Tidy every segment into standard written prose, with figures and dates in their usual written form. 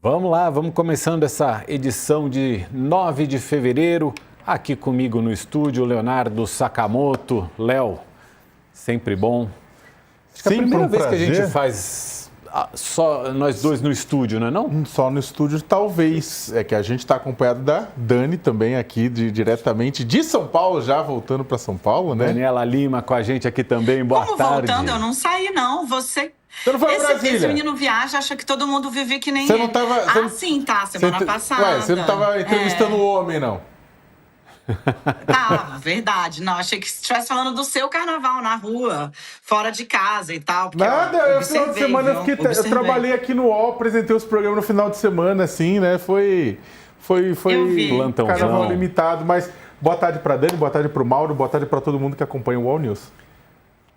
Vamos lá, vamos começando essa edição de 9 de fevereiro. Aqui comigo no estúdio, Leonardo Sakamoto. Léo, sempre bom. Acho que é a primeira vez que a gente faz só nós dois no estúdio, não é não? Só no estúdio, talvez. É que a gente está acompanhado da Dani também aqui, diretamente de São Paulo, já voltando para São Paulo, né? Daniela Lima com a gente aqui também, boa tarde. Como voltando? Eu não saí, não. Você não foi pra Brasília? Esse menino viaja, acha que todo mundo vive que nem você ele. Não tava, sim, tá, semana passada. Ué, você não estava entrevistando o homem, não? Tá, verdade. Não, achei que estivesse falando do seu carnaval na rua, fora de casa e tal. Nada, no final de semana eu trabalhei aqui no UOL, apresentei os programas no final de semana, assim, né? Foi carnaval limitado, mas boa tarde pra Dani, boa tarde pro Mauro, boa tarde pra todo mundo que acompanha o UOL News.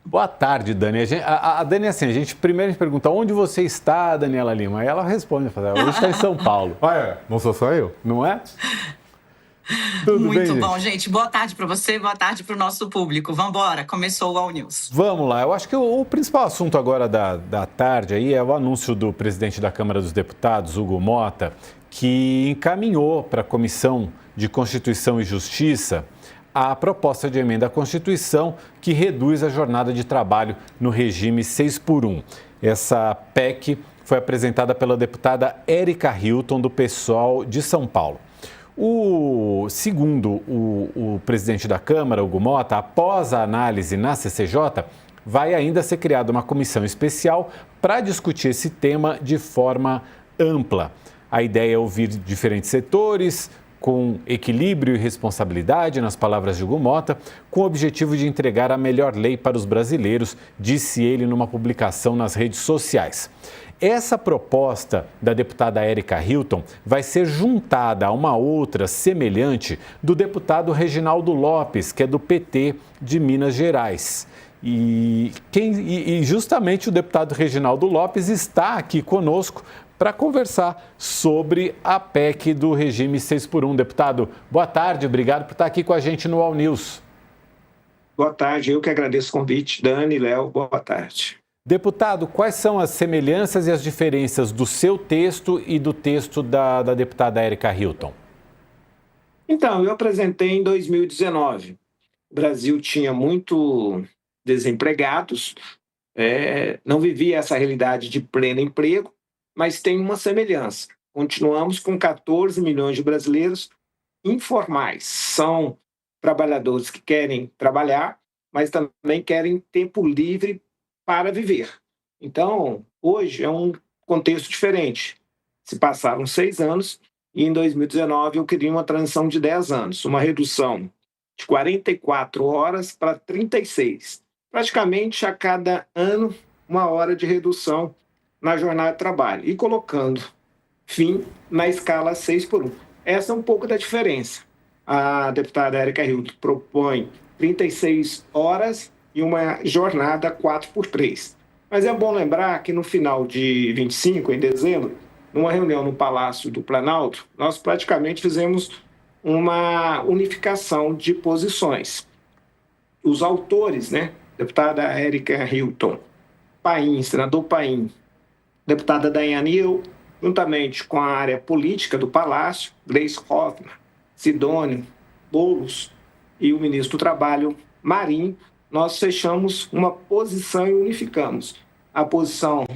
Boa tarde, Dani. A Dani, assim, primeiro a gente pergunta onde você está, Daniela Lima, aí ela responde, hoje está em São Paulo. Não sou só eu? Não é? Tudo Muito bem, bom, gente. Boa tarde para você, boa tarde para o nosso público. Vamos embora, começou o All News. Vamos lá, eu acho que o principal assunto agora da tarde aí é o anúncio do presidente da Câmara dos Deputados, Hugo Motta, que encaminhou para a Comissão de Constituição e Justiça a proposta de emenda à Constituição que reduz a jornada de trabalho no regime 6x1. Essa PEC foi apresentada pela deputada Érica Hilton, do PSOL de São Paulo. Segundo o presidente da Câmara, Hugo Motta, após a análise na CCJ, vai ainda ser criada uma comissão especial para discutir esse tema de forma ampla. A ideia é ouvir diferentes setores, com equilíbrio e responsabilidade, nas palavras de Hugo Motta, com o objetivo de entregar a melhor lei para os brasileiros, disse ele numa publicação nas redes sociais. Essa proposta da deputada Érica Hilton vai ser juntada a uma outra semelhante do deputado Reginaldo Lopes, que é do PT de Minas Gerais. E justamente o deputado Reginaldo Lopes está aqui conosco para conversar sobre a PEC do regime 6x1. Deputado, boa tarde, obrigado por estar aqui com a gente no All News. Boa tarde, eu que agradeço o convite. Dani, Léo, boa tarde. Deputado, quais são as semelhanças e as diferenças do seu texto e do texto da deputada Érica Hilton? Então, eu apresentei em 2019. O Brasil tinha muito desempregados, não vivia essa realidade de pleno emprego, mas tem uma semelhança. Continuamos com 14 milhões de brasileiros informais. São trabalhadores que querem trabalhar, mas também querem tempo livre para viver. Então, hoje é um contexto diferente. Se passaram 6 anos e em 2019 eu queria uma transição de 10 anos, uma redução de 44 horas para 36. Praticamente a cada ano, 1 hora de redução na jornada de trabalho e colocando fim na escala 6x1. Essa é um pouco da diferença. A deputada Érica Hilton propõe 36 horas e uma jornada 4x3. Mas é bom lembrar que no final de 25, em dezembro, numa reunião no Palácio do Planalto, nós praticamente fizemos uma unificação de posições. Os autores, deputada Érica Hilton, Paim, senador Paim, deputada Daiane e eu, juntamente com a área política do Palácio, Gleice Hoffmann, Sidônio, Boulos e o ministro do Trabalho, Marinho, nós fechamos uma posição e unificamos a posição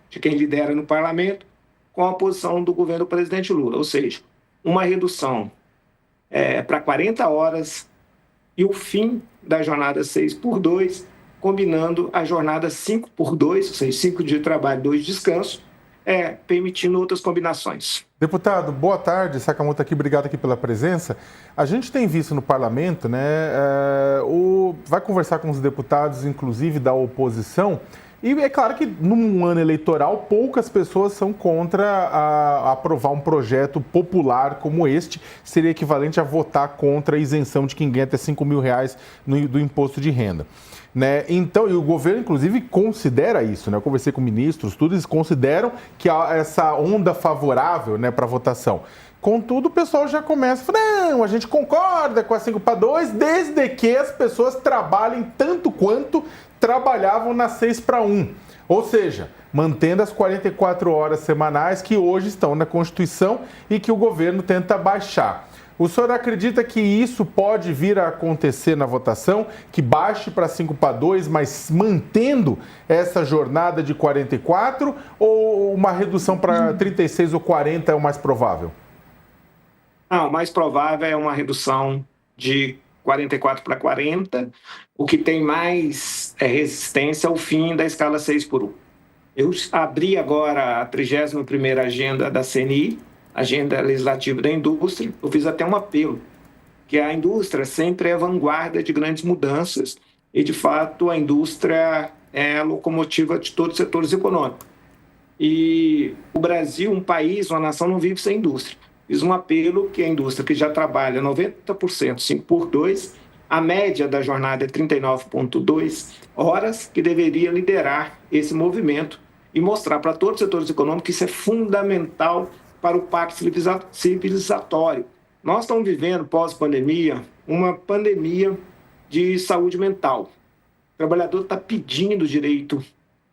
de quem lidera no parlamento com a posição do governo do presidente Lula, ou seja, uma redução para 40 horas e o fim da jornada 6x2, combinando a jornada 5x2, ou seja, 5 dias de trabalho, 2 de descanso, permitindo outras combinações. Deputado, boa tarde, Sakamoto aqui, obrigado aqui pela presença. A gente tem visto no parlamento, vai conversar com os deputados, inclusive da oposição, e é claro que num ano eleitoral poucas pessoas são contra aprovar um projeto popular como este, seria equivalente a votar contra a isenção de quem ganha até R$5.000 do imposto de renda. Então, e o governo, inclusive, considera isso, Eu conversei com ministros, tudo, eles consideram que há essa onda favorável, para a votação. Contudo, o pessoal já começa a falar, não, a gente concorda com a 5x2, desde que as pessoas trabalhem tanto quanto trabalhavam na 6x1. Ou seja, mantendo as 44 horas semanais que hoje estão na Constituição e que o governo tenta baixar. O senhor acredita que isso pode vir a acontecer na votação, que baixe para 5-2, mas mantendo essa jornada de 44, ou uma redução para 36 ou 40 é o mais provável? Não, o mais provável é uma redução de 44 para 40, o que tem mais resistência ao fim da escala 6x1. Eu abri agora a 31ª agenda da CNI, Agenda Legislativa da Indústria. Eu fiz até um apelo, que a indústria sempre é a vanguarda de grandes mudanças e, de fato, a indústria é a locomotiva de todos os setores econômicos. E o Brasil, um país, uma nação, não vive sem indústria. Fiz um apelo que a indústria, que já trabalha 90%, 5x2, a média da jornada é 39,2 horas, que deveria liderar esse movimento e mostrar para todos os setores econômicos que isso é fundamental para o pacto civilizatório. Nós estamos vivendo, pós-pandemia, uma pandemia de saúde mental. O trabalhador está pedindo direito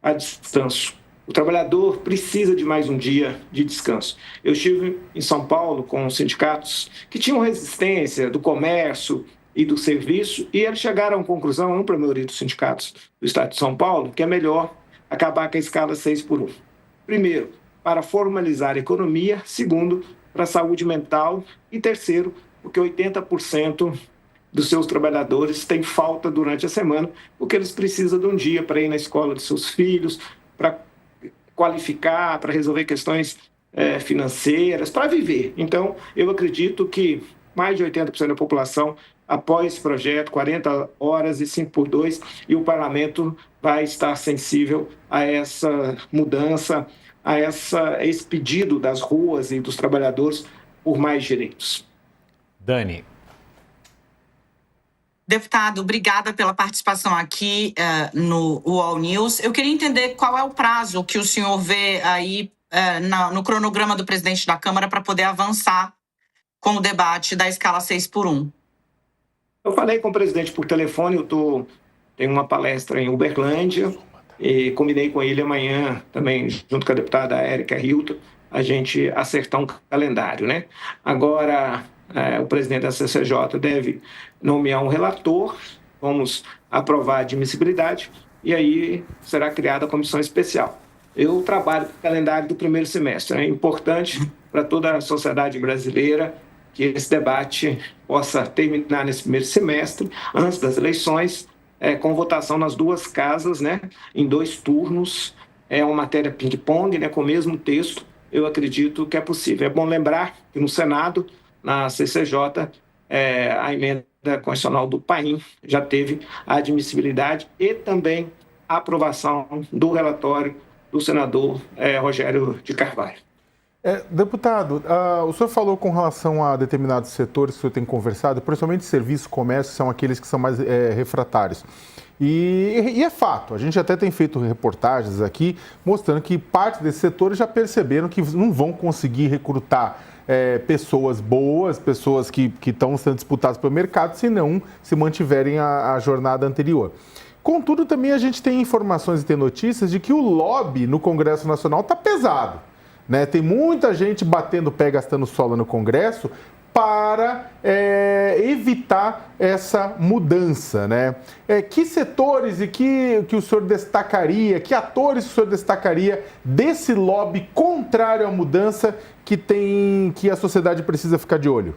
a descanso. O trabalhador precisa de mais um dia de descanso. Eu estive em São Paulo com sindicatos que tinham resistência do comércio e do serviço, e eles chegaram à conclusão, a ampla maioria dos sindicatos do estado de São Paulo, que é melhor acabar com a escala 6x1. Primeiro, para formalizar a economia. Segundo, para a saúde mental. E terceiro, porque 80% dos seus trabalhadores têm falta durante a semana, porque eles precisam de um dia para ir na escola de seus filhos, para qualificar, para resolver questões financeiras, para viver. Então, eu acredito que mais de 80% da população apoia esse projeto, 40 horas e 5x2, e o parlamento vai estar sensível a essa mudança, a esse pedido das ruas e dos trabalhadores por mais direitos. Dani. Deputado, obrigada pela participação aqui no UOL News. Eu queria entender qual é o prazo que o senhor vê aí no cronograma do presidente da Câmara para poder avançar com o debate da escala 6x1. Eu falei com o presidente por telefone, tenho uma palestra em Uberlândia, e combinei com ele amanhã, também junto com a deputada Érica Hilton, a gente acertar um calendário, né? Agora, o presidente da CCJ deve nomear um relator, vamos aprovar a admissibilidade, e aí será criada a comissão especial. Eu trabalho com o calendário do primeiro semestre. É importante para toda a sociedade brasileira que esse debate possa terminar nesse primeiro semestre, antes das eleições, com votação nas duas casas, né, em 2 turnos. É uma matéria ping-pong, né, com o mesmo texto. Eu acredito que é possível. É bom lembrar que no Senado, na CCJ, a emenda constitucional do PAIN já teve a admissibilidade e também a aprovação do relatório do senador Rogério de Carvalho. Deputado, o senhor falou com relação a determinados setores que o senhor tem conversado, principalmente serviço e comércio, são aqueles que são mais refratários. E é fato, a gente até tem feito reportagens aqui mostrando que parte desses setores já perceberam que não vão conseguir recrutar pessoas boas, pessoas que estão sendo disputadas pelo mercado, se não se mantiverem a jornada anterior. Contudo, também a gente tem informações e tem notícias de que o lobby no Congresso Nacional está pesado. Né? Tem muita gente batendo o pé, gastando sola no Congresso para evitar essa mudança. Né? Que setores e que o senhor destacaria, que atores o senhor destacaria desse lobby contrário à mudança que a sociedade precisa ficar de olho?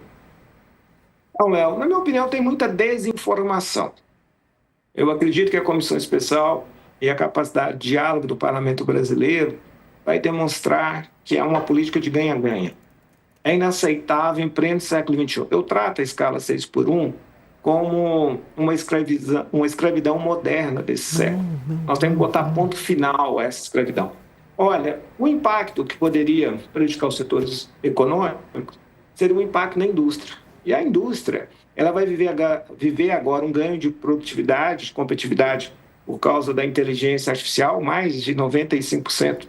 Não, Léo, na minha opinião, tem muita desinformação. Eu acredito que a Comissão Especial e a capacidade de diálogo do Parlamento Brasileiro vai demonstrar que é uma política de ganha-ganha. É inaceitável em pleno século XXI. Eu trato a escala 6x1 como uma escravidão moderna desse século. Nós temos que botar ponto final a essa escravidão. Olha, o impacto que poderia prejudicar os setores econômicos seria um impacto na indústria. E a indústria, ela vai viver agora um ganho de produtividade, de competitividade, por causa da inteligência artificial. Mais de 95%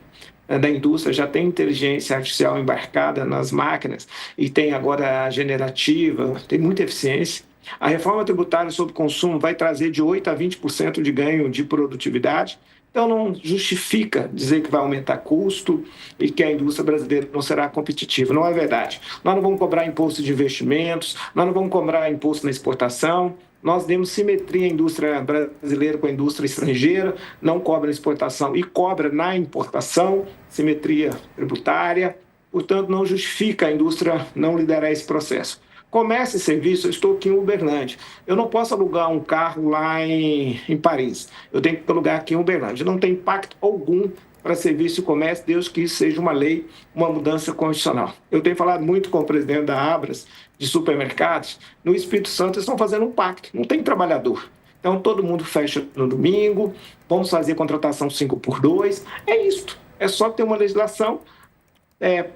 da indústria já tem inteligência artificial embarcada nas máquinas e tem agora a generativa, tem muita eficiência. A reforma tributária sobre consumo vai trazer de 8% a 20% de ganho de produtividade Então, não justifica dizer que vai aumentar custo e que a indústria brasileira não será competitiva. Não é verdade. Nós não vamos cobrar imposto de investimentos, nós não vamos cobrar imposto na exportação, nós demos simetria à indústria brasileira com a indústria estrangeira, não cobra na exportação e cobra na importação, simetria tributária. Portanto, não justifica a indústria não liderar esse processo. Comércio e serviço, eu estou aqui em Uberlândia. Eu não posso alugar um carro lá em Paris. Eu tenho que alugar aqui em Uberlândia. Não tem impacto algum para serviço e comércio, desde que isso seja uma lei, uma mudança constitucional. Eu tenho falado muito com o presidente da Abras, de supermercados. No Espírito Santo, eles estão fazendo um pacto. Não tem trabalhador. Então, todo mundo fecha no domingo, vamos fazer contratação 5x2. É isso. É só ter uma legislação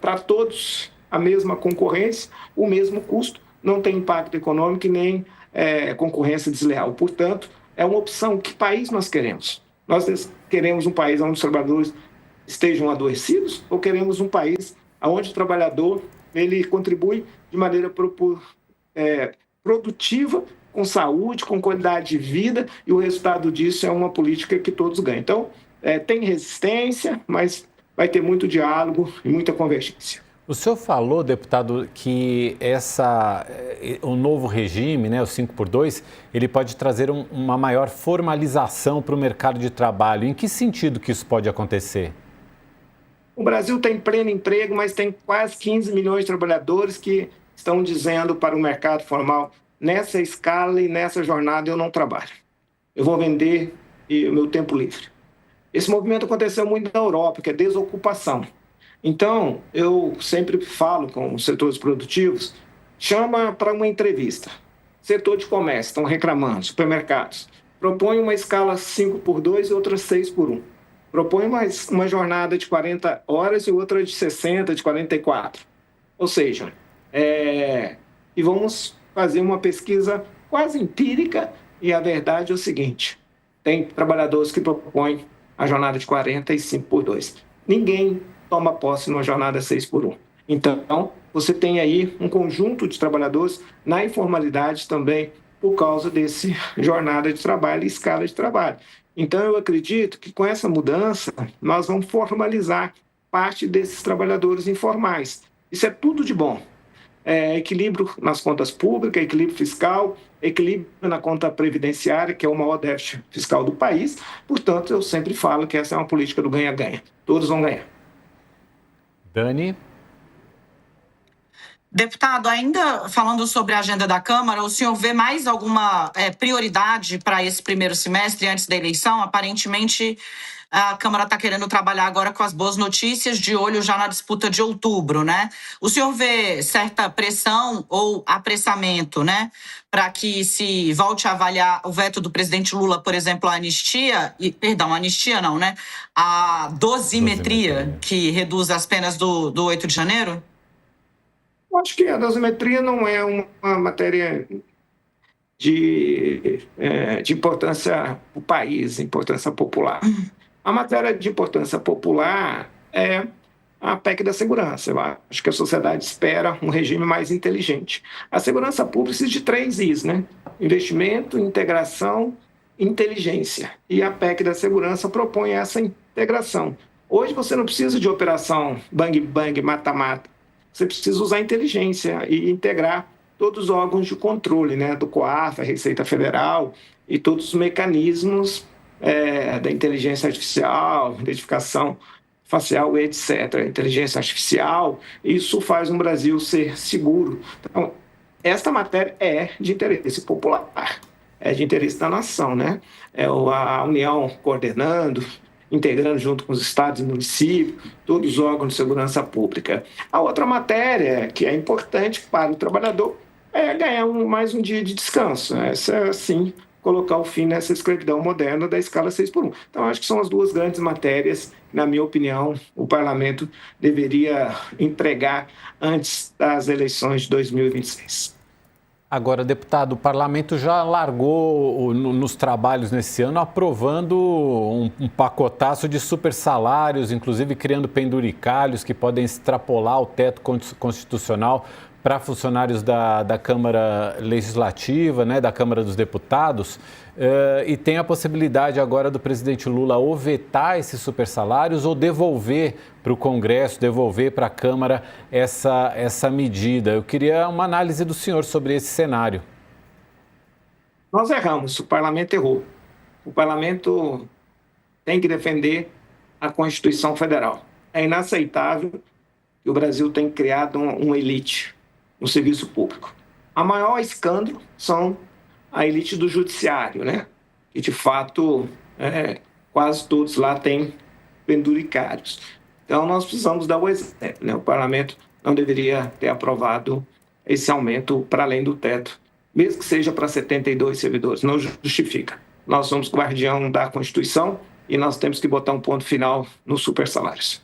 para todos, a mesma concorrência, o mesmo custo, não tem impacto econômico e nem concorrência desleal. Portanto, é uma opção. Que país nós queremos? Nós queremos um país onde os trabalhadores estejam adoecidos ou queremos um país onde o trabalhador ele contribui de maneira produtiva, com saúde, com qualidade de vida, e o resultado disso é uma política que todos ganham. Então, tem resistência, mas vai ter muito diálogo e muita convergência. O senhor falou, deputado, que o novo regime, né, o 5x2, ele pode trazer uma maior formalização para o mercado de trabalho. Em que sentido que isso pode acontecer? O Brasil tem pleno emprego, mas tem quase 15 milhões de trabalhadores que estão dizendo para o mercado formal: nessa escala e nessa jornada eu não trabalho. Eu vou vender o meu tempo livre. Esse movimento aconteceu muito na Europa, que é desocupação. Então, eu sempre falo com os setores produtivos, chama para uma entrevista. Setor de comércio, estão reclamando, supermercados. Propõe uma escala 5x2 e outra 6x1. Propõe uma jornada de 40 horas e outra de 60, de 44. Ou seja, e vamos fazer uma pesquisa quase empírica, e a verdade é o seguinte: tem trabalhadores que propõem a jornada de 40 e 5x2. Ninguém toma posse numa jornada 6x1. Então, você tem aí um conjunto de trabalhadores na informalidade também por causa desse jornada de trabalho e escala de trabalho. Então, eu acredito que com essa mudança, nós vamos formalizar parte desses trabalhadores informais. Isso é tudo de bom. Equilíbrio nas contas públicas, equilíbrio fiscal, equilíbrio na conta previdenciária, que é o maior déficit fiscal do país. Portanto, eu sempre falo que essa é uma política do ganha-ganha. Todos vão ganhar. Dani? Deputado, ainda falando sobre a agenda da Câmara, o senhor vê mais alguma prioridade para esse primeiro semestre antes da eleição? Aparentemente, a Câmara está querendo trabalhar agora com as boas notícias, de olho já na disputa de outubro, né? O senhor vê certa pressão ou apressamento, né, para que se volte a avaliar o veto do presidente Lula, por exemplo, a dosimetria, que reduz as penas do 8 de janeiro? Eu acho que a dosimetria não é uma matéria de importância para o país, importância popular. A matéria de importância popular é a PEC da segurança. Eu acho que a sociedade espera um regime mais inteligente. A segurança pública precisa de 3 Is, né? Investimento, integração, inteligência. E a PEC da segurança propõe essa integração. Hoje você não precisa de operação bang-bang, mata-mata. Você precisa usar inteligência e integrar todos os órgãos de controle, né? Do COAF, a Receita Federal e todos os mecanismos da inteligência artificial, identificação facial, etc. Inteligência artificial, isso faz um Brasil ser seguro. Então, esta matéria é de interesse popular, é de interesse da nação, né? É a União coordenando, integrando junto com os estados e municípios, todos os órgãos de segurança pública. A outra matéria que é importante para o trabalhador é ganhar mais um dia de descanso. Essa, sim, colocar o fim nessa escravidão moderna da escala 6x1. Então, acho que são as duas grandes matérias que, na minha opinião, o parlamento deveria entregar antes das eleições de 2026. Agora, deputado, o parlamento já largou nos trabalhos nesse ano aprovando um pacotaço de super salários, inclusive criando penduricalhos que podem extrapolar o teto constitucional para funcionários da Câmara Legislativa, né, da Câmara dos Deputados, e tem a possibilidade agora do presidente Lula ou vetar esses supersalários ou devolver para o Congresso, devolver para a Câmara essa medida. Eu queria uma análise do senhor sobre esse cenário. Nós erramos, o parlamento errou. O parlamento tem que defender a Constituição Federal. É inaceitável que o Brasil tenha criado uma elite no serviço público. A maior escândalo são a elite do judiciário, né? E, de fato, quase todos lá têm penduricários. Então, nós precisamos dar o exemplo, né? O parlamento não deveria ter aprovado esse aumento para além do teto, mesmo que seja para 72 servidores, não justifica. Nós somos guardião da Constituição e nós temos que botar um ponto final nos supersalários.